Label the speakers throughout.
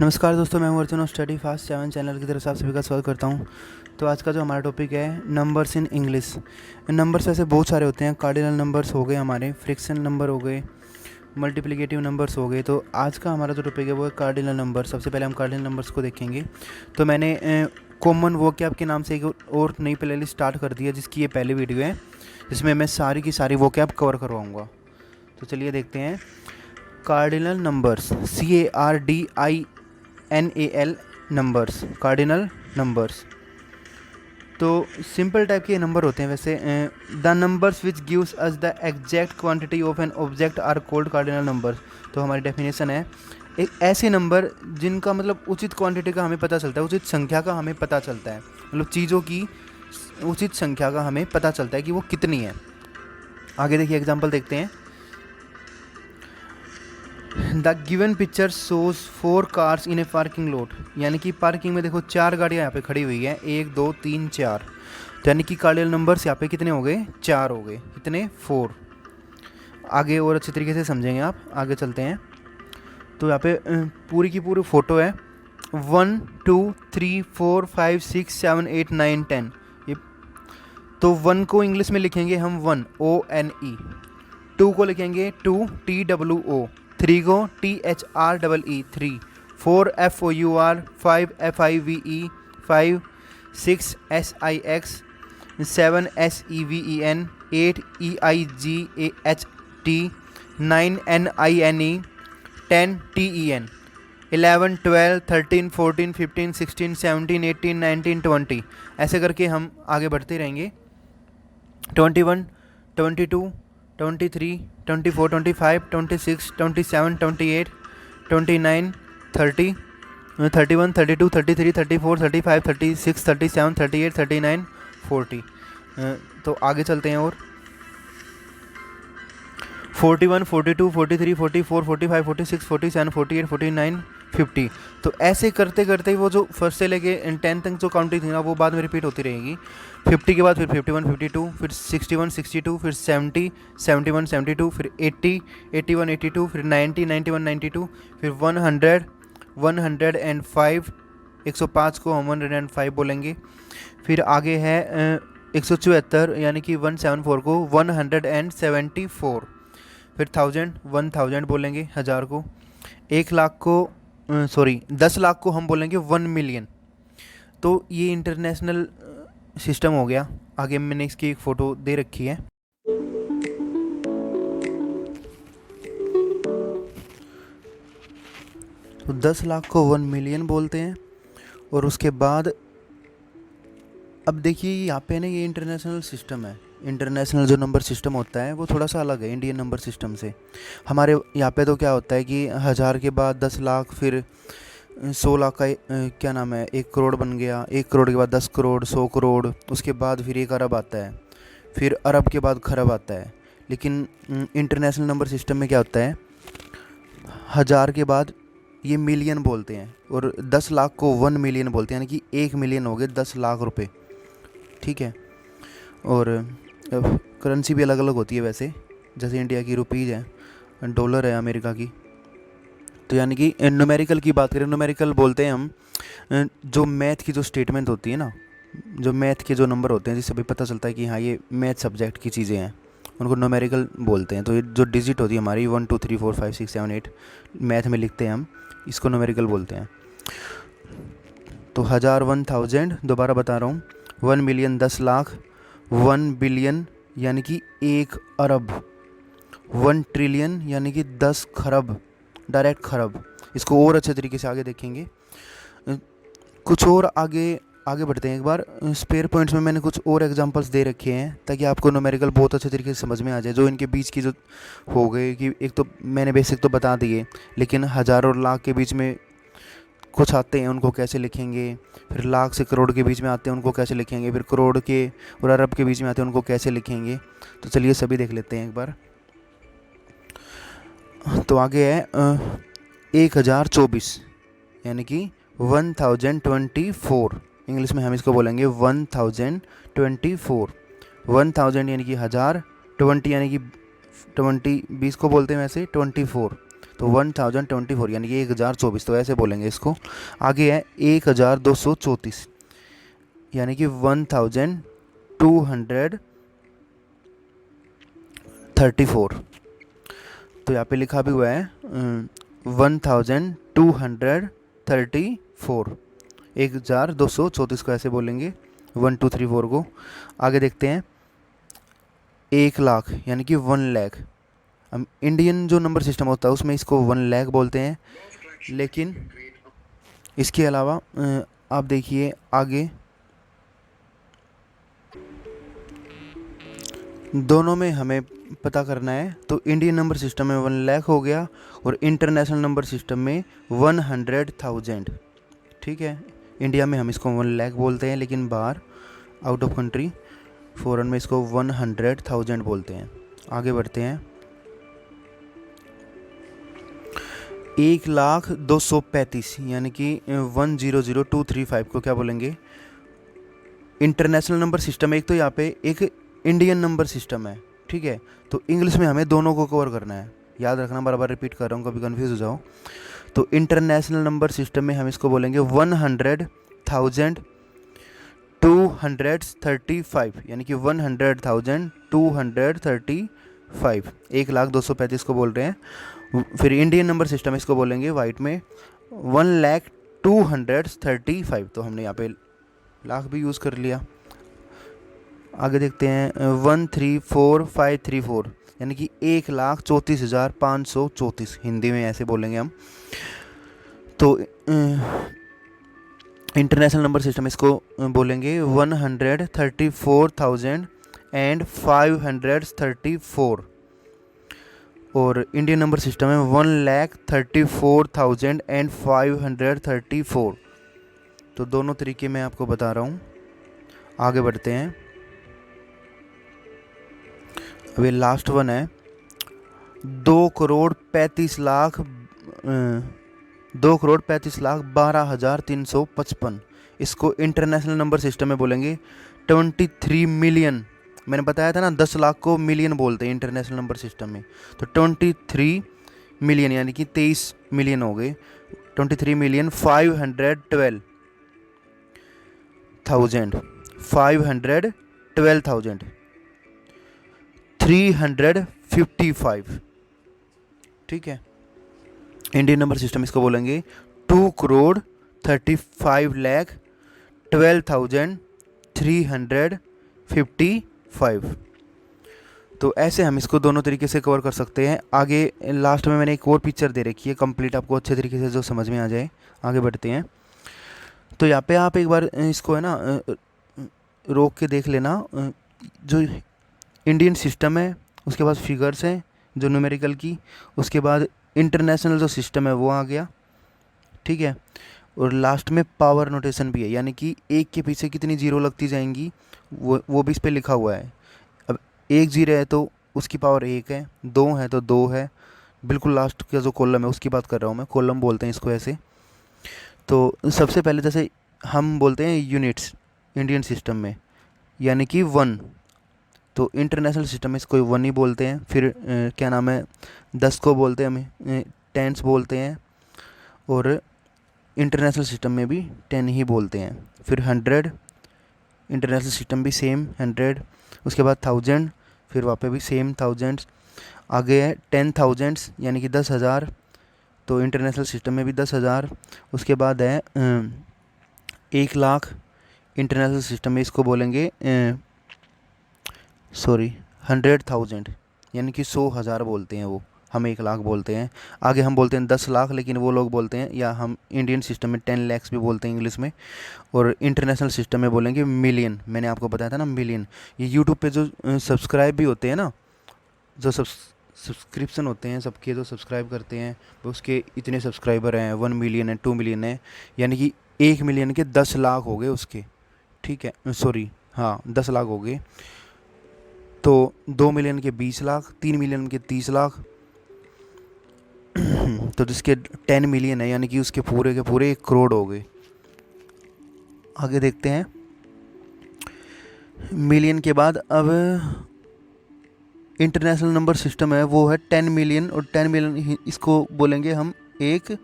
Speaker 1: नमस्कार दोस्तों, मैं हूं अर्जुन और स्टडी फास्ट 7 चैनल की तरफ से आप सभी का स्वागत करता हूं। तो आज का जो हमारा टॉपिक है नंबर्स इन इंग्लिश। नंबर्स ऐसे बहुत सारे होते हैं। कार्डिनल नंबर्स हो गए, हमारे फ्रैक्शन नंबर हो गए, मल्टीप्लिकेटिव नंबर्स हो गए। तो आज का हमारा जो टॉपिक है वो है कार्डिनल नंबर। सबसे पहले हम कार्डिनल नंबर्स को देखेंगे। तो मैंने कॉमन वोकैब के नाम से एक और नई प्लेलिस्ट स्टार्ट कर दी है, जिसकी ये पहली वीडियो है, जिसमें मैं सारी की सारी वोकैब कवर करवाऊँगा। तो चलिए देखते हैं cardinal numbers. CARDINAL numbers, cardinal numbers. तो सिंपल टाइप के नंबर होते हैं वैसे। The numbers which gives us the exact quantity of an object are called cardinal numbers. तो हमारी डेफिनेशन है एक ऐसे नंबर जिनका मतलब उचित क्वांटिटी का हमें पता चलता है, उचित संख्या का हमें पता चलता है, मतलब चीज़ों की उचित संख्या का हमें पता चलता है कि वो कितनी है। आगे देखिए, एग्जाम्पल देखते हैं। The given picture shows 4 cars in A parking lot. यानी कि पार्किंग में देखो 4 गाड़ियाँ यहाँ पे खड़ी हुई हैं, 1 2 3 4। तो यानी कि कार्डिनल नंबर्स यहाँ पे कितने हो गए? 4 हो गए। कितने? 4। आगे और अच्छे तरीके से समझेंगे आप, आगे चलते हैं। तो यहाँ पे पूरी की पूरी फ़ोटो है। 1 2 3 4 5 6 7 8 9 10। ये तो 1 को इंग्लिश में लिखेंगे हम 1 ONE, 2 को लिखेंगे 2 TWO, 3 को THREE 3, 4 FOUR, 5 FIVE 5, 6 SIX, 7 SEVEN, 8 EIGHT, 9 NINE, 10 TEN, 11 12 13 14 15 16 17 18 19 20। ऐसे करके हम आगे बढ़ते रहेंगे। 21 22 23 24 25 26 27 28 29 30 31 32 33 34 35 36 37 38 39 40। तो आगे चलते हैं और 41 42 43 44 45 46 47 48 49 50। तो ऐसे करते करते वो जो फर्स्ट से लेके 10 तक जो काउंटिंग थी ना, वो बाद में रिपीट होती रहेगी। 50 के बाद फिर 51 52, फिर 61 62, फिर 70 71 72, फिर 80 81 82, फिर 90 91 92, फिर 100 105। 105 को हम 105 बोलेंगे। फिर आगे है 174, यानी कि 174 को 174। फिर 1000 बोलेंगे, 1000 को। 1 लाख को 10 लाख को हम बोलेंगे 1 मिलियन। तो ये इंटरनेशनल सिस्टम हो गया। आगे मैंने इसकी एक फ़ोटो दे रखी है। तो 10 लाख को 1 मिलियन बोलते हैं। और उसके बाद अब देखिए यहाँ पे ना, ये इंटरनेशनल सिस्टम है। इंटरनेशनल जो नंबर सिस्टम होता है वो थोड़ा सा अलग है इंडियन नंबर सिस्टम से। हमारे यहाँ पे तो क्या होता है कि 1000 के बाद 10 लाख, फिर 100 लाख का क्या नाम है, 1 करोड़ बन गया। 1 करोड़ के बाद 10 करोड़, 100 करोड़, उसके बाद फिर 1 अरब आता है, फिर अरब के बाद खरब आता है। लेकिन इंटरनेशनल नंबर सिस्टम में क्या होता है, 1000 के बाद ये मिलियन बोलते हैं, और 10 लाख को 1 मिलियन बोलते हैं, यानी कि 1 मिलियन हो गए 10 लाख रुपए। ठीक है। और करेंसी भी अलग अलग होती है वैसे, जैसे इंडिया की रुपीज़ है, डॉलर है अमेरिका की। तो यानी कि न्यूमेरिकल की बात करें, न्यूमेरिकल बोलते हैं हम जो मैथ की जो स्टेटमेंट होती है ना, जो मैथ के जो नंबर होते हैं, जिससे भी पता चलता है कि हाँ ये मैथ सब्जेक्ट की चीज़ें हैं, उनको न्यूमेरिकल बोलते हैं। तो ये जो डिजिट होती है हमारी 1 2 3 4 5 6 7 8 मैथ में लिखते हैं हम, इसको न्यूमेरिकल बोलते हैं। तो 1000 1000, दोबारा बता रहा हूँ, 1 मिलियन 10 लाख, 1 बिलियन यानी कि 1 अरब, 1 ट्रिलियन यानी कि 10 खरब, डायरेक्ट खरब। इसको और अच्छे तरीके से आगे देखेंगे। कुछ और आगे बढ़ते हैं। एक बार स्पेयर पॉइंट्स में मैंने कुछ और एग्जांपल्स दे रखे हैं, ताकि आपको न्यूमेरिकल बहुत अच्छे तरीके से समझ में आ जाए। जो इनके बीच की जो हो गए कि एक तो मैंने बेसिक तो बता दिए, लेकिन 1000 और लाख के बीच में कुछ आते हैं, उनको कैसे लिखेंगे। फिर लाख से करोड़ के बीच में आते हैं, उनको कैसे लिखेंगे। फिर करोड़ के और अरब के बीच में आते हैं, उनको कैसे लिखेंगे। तो चलिए सभी देख लेते हैं एक बार। तो आगे है 1024, यानी कि 1024। इंग्लिश में हम इसको बोलेंगे 1024। 1000 यानी कि 1000, 20 यानी कि 20 को बोलते हैं वैसे 24, तो 1024 यानी कि 1024, तो ऐसे बोलेंगे इसको। आगे है 1234 यानी कि 1234। तो यहाँ पे लिखा भी हुआ है 1234, 1234 को ऐसे बोलेंगे 1234 को। आगे देखते हैं 1 लाख यानी कि 1 लाख। हम इंडियन जो नंबर सिस्टम होता है उसमें इसको 1 लाख बोलते हैं, लेकिन इसके अलावा आप देखिए आगे दोनों में हमें पता करना है। तो इंडियन नंबर सिस्टम में 1 लाख हो गया और इंटरनेशनल नंबर सिस्टम में 100,000। ठीक है, इंडिया में हम इसको 1 लाख बोलते हैं, लेकिन बाहर आउट ऑफ कंट्री फ़ॉरेन में इसको 100,000 बोलते हैं। आगे बढ़ते हैं 1,02,35 यानी कि 1,00,235 को क्या बोलेंगे? International number system. एक तो यहाँ पे एक इंडियन नंबर सिस्टम है, ठीक है, तो इंग्लिश में हमें दोनों को कवर करना है, याद रखना, बार बार रिपीट कर रहा हूँ, कभी कन्फ्यूज़ हो जाओ। तो इंटरनेशनल नंबर सिस्टम में हम इसको बोलेंगे 100,235 यानी कि 100,235, 1,02,35 को बोल रहे हैं। फिर इंडियन नंबर सिस्टम इसको बोलेंगे वाइट में 1,02,35, तो हमने यहाँ पे लाख भी यूज़ कर लिया। आगे देखते हैं 1,34,534 यानी कि 1,34,534, हिंदी में ऐसे बोलेंगे हम। तो इंटरनेशनल नंबर सिस्टम इसको बोलेंगे 134,534, और इंडियन नंबर सिस्टम में 1,34,534। तो दोनों तरीके मैं आपको बता रहा हूँ। आगे बढ़ते हैं, अभी लास्ट वन है 2,35,12,355। इसको इंटरनेशनल नंबर सिस्टम में बोलेंगे 23 मिलियन। मैंने बताया था ना 10 लाख को मिलियन बोलते हैं इंटरनेशनल नंबर सिस्टम में, तो 23 मिलियन यानी कि 23 मिलियन हो गए। 23,512,000, 355। ठीक है, इंडियन नंबर सिस्टम इसको बोलेंगे 2,35,12,355। तो ऐसे हम इसको दोनों तरीके से कवर कर सकते हैं। आगे लास्ट में मैंने एक और पिक्चर दे रखी है कंप्लीट, आपको अच्छे तरीके से जो समझ में आ जाए। आगे बढ़ते हैं, तो यहाँ पे आप एक बार इसको है ना रोक के देख लेना। जो इंडियन सिस्टम है उसके बाद फिगर्स हैं जो न्यूमेरिकल की, उसके बाद इंटरनेशनल जो सिस्टम है वो आ गया, ठीक है, और लास्ट में पावर नोटेशन भी है, यानी कि एक के पीछे कितनी जीरो लगती जाएंगी वो भी इस पर लिखा हुआ है। अब 1 जीरो है तो उसकी पावर 1 है, 2 है तो 2 है, बिल्कुल लास्ट का जो कॉलम है उसकी बात कर रहा हूँ मैं, कॉलम बोलते हैं इसको ऐसे। तो सबसे पहले जैसे हम बोलते हैं यूनिट्स इंडियन सिस्टम में, यानी कि 1, तो इंटरनेशनल सिस्टम में इसको 1 ही बोलते हैं। फिर क्या नाम है 10 को बोलते हैं हमें टेंस बोलते हैं, और इंटरनेशनल सिस्टम में भी 10 ही बोलते हैं। फिर 100, इंटरनेशनल सिस्टम भी सेम 100, उसके बाद 1000, फिर वहाँ पे भी सेम 1000। आगे है 10,000 यानी कि 10,000, तो इंटरनेशनल सिस्टम में भी 10,000। उसके बाद है 1 लाख, इंटरनेशनल सिस्टम में इसको बोलेंगे 100,000 यानी कि 100,000 बोलते हैं वो, हम 1 लाख बोलते हैं। आगे हम बोलते हैं 10 लाख, लेकिन वो लोग बोलते हैं, या हम इंडियन सिस्टम में 10 lakhs भी बोलते हैं इंग्लिश में, और इंटरनेशनल सिस्टम में बोलेंगे मिलियन। मैंने आपको बताया था ना मिलियन। ये यूट्यूब पे जो सब्सक्राइब भी होते हैं ना, जो सब्सक्रिप्शन होते हैं सबके, जो सब्सक्राइब करते हैं उसके इतने सब्सक्राइबर हैं, 1 मिलियन है, 2 मिलियन है, यानी कि 1 मिलियन के 10 लाख हो गए उसके, ठीक है, सॉरी हाँ 10 लाख हो गए। तो 2 मिलियन के 20 लाख, 3 मिलियन के 30 लाख, तो जिसके 10 मिलियन है यानी कि उसके पूरे के पूरे 1 करोड़ हो गए। आगे देखते हैं मिलियन के बाद अब इंटरनेशनल नंबर सिस्टम है वो है 10 मिलियन, और 10 मिलियन इसको बोलेंगे हम 1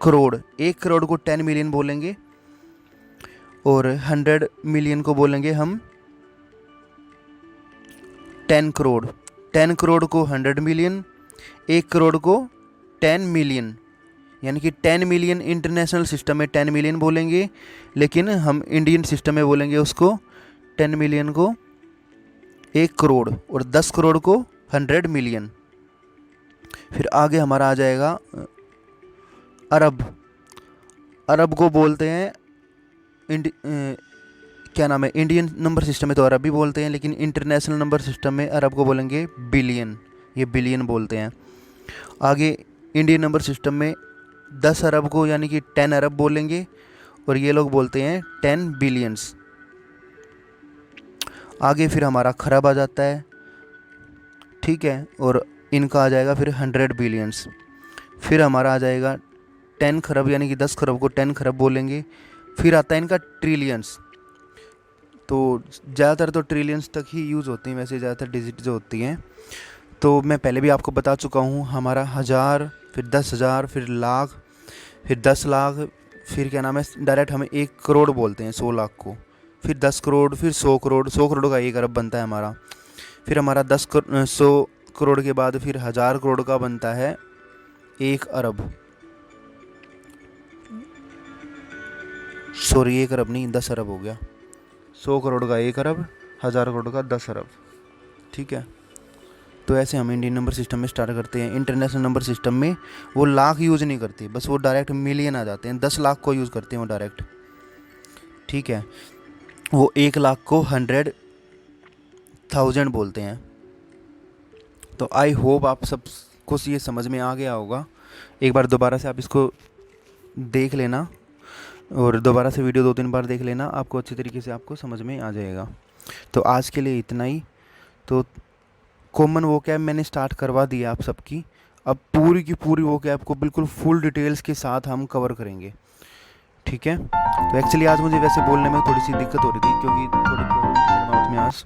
Speaker 1: करोड़। 1 करोड़ को 10 मिलियन बोलेंगे, और 100 मिलियन को बोलेंगे हम 10 करोड़। 10 करोड़ को 100 मिलियन, 1 करोड़ को 10 मिलियन, यानी कि 10 मिलियन इंटरनेशनल सिस्टम में 10 मिलियन बोलेंगे, लेकिन हम इंडियन सिस्टम में बोलेंगे उसको 10 मिलियन को 1 करोड़, और 10 करोड़ को 100 मिलियन। फिर आगे हमारा आ जाएगा अरब। अरब को बोलते हैं क्या नाम है, इंडियन नंबर सिस्टम में तो अरब भी बोलते हैं, लेकिन इंटरनेशनल नंबर सिस्टम में अरब को बोलेंगे बिलियन, ये बिलियन बोलते हैं। आगे इंडियन नंबर सिस्टम में 10 अरब को यानी कि 10 अरब बोलेंगे, और ये लोग बोलते हैं 10 बिलियंस। आगे फिर हमारा खरब आ जाता है, ठीक है, और इनका आ जाएगा फिर 100 बिलियंस। फिर हमारा आ जाएगा 10 खरब, यानी कि 10 खरब को 10 खरब बोलेंगे। फिर आता है इनका ट्रिलियंस। तो ज़्यादातर तो ट्रिलियंस तक ही यूज़ होती हैं वैसे, ज़्यादातर डिजिट जो होती हैं। तो मैं पहले भी आपको बता चुका हूँ, हमारा 1000, फिर 10,000, फिर लाख, फिर 10 लाख, फिर क्या नाम है, डायरेक्ट हमें 1 करोड़ बोलते हैं 100 लाख को, फिर 10 करोड़, फिर 100 करोड़। 100 करोड़ का 1 अरब बनता है हमारा। फिर हमारा 100 करोड़ के बाद फिर 1000 करोड़ का बनता है 1 अरब। सॉरी, 1 अरब नहीं, 10 अरब हो गया। 100 करोड़ का 1 अरब, 1000 करोड़ का 10 अरब, ठीक है। तो ऐसे हम इंडियन नंबर सिस्टम में स्टार्ट करते हैं। इंटरनेशनल नंबर सिस्टम में वो लाख यूज़ नहीं करते, बस वो डायरेक्ट मिलियन आ जाते हैं। 10 लाख को यूज़ करते हैं वो डायरेक्ट, ठीक है। वो 1 लाख को 100,000 बोलते हैं। तो आई होप आप सबको ये समझ में आ गया होगा। एक बार दोबारा से आप इसको देख लेना, और दोबारा से वीडियो 2-3 बार देख लेना, आपको अच्छी तरीके से आपको समझ में आ जाएगा। तो आज के लिए इतना ही। तो कॉमन वोकैब मैंने स्टार्ट करवा दिया आप सबकी। अब पूरी की पूरी वोकैब को बिल्कुल फुल डिटेल्स के साथ हम कवर करेंगे, ठीक है। तो एक्चुअली आज मुझे वैसे बोलने में थोड़ी सी दिक्कत हो रही थी, क्योंकि थोड़ी प्रॉब्लम थी मेरे माउथ में आज।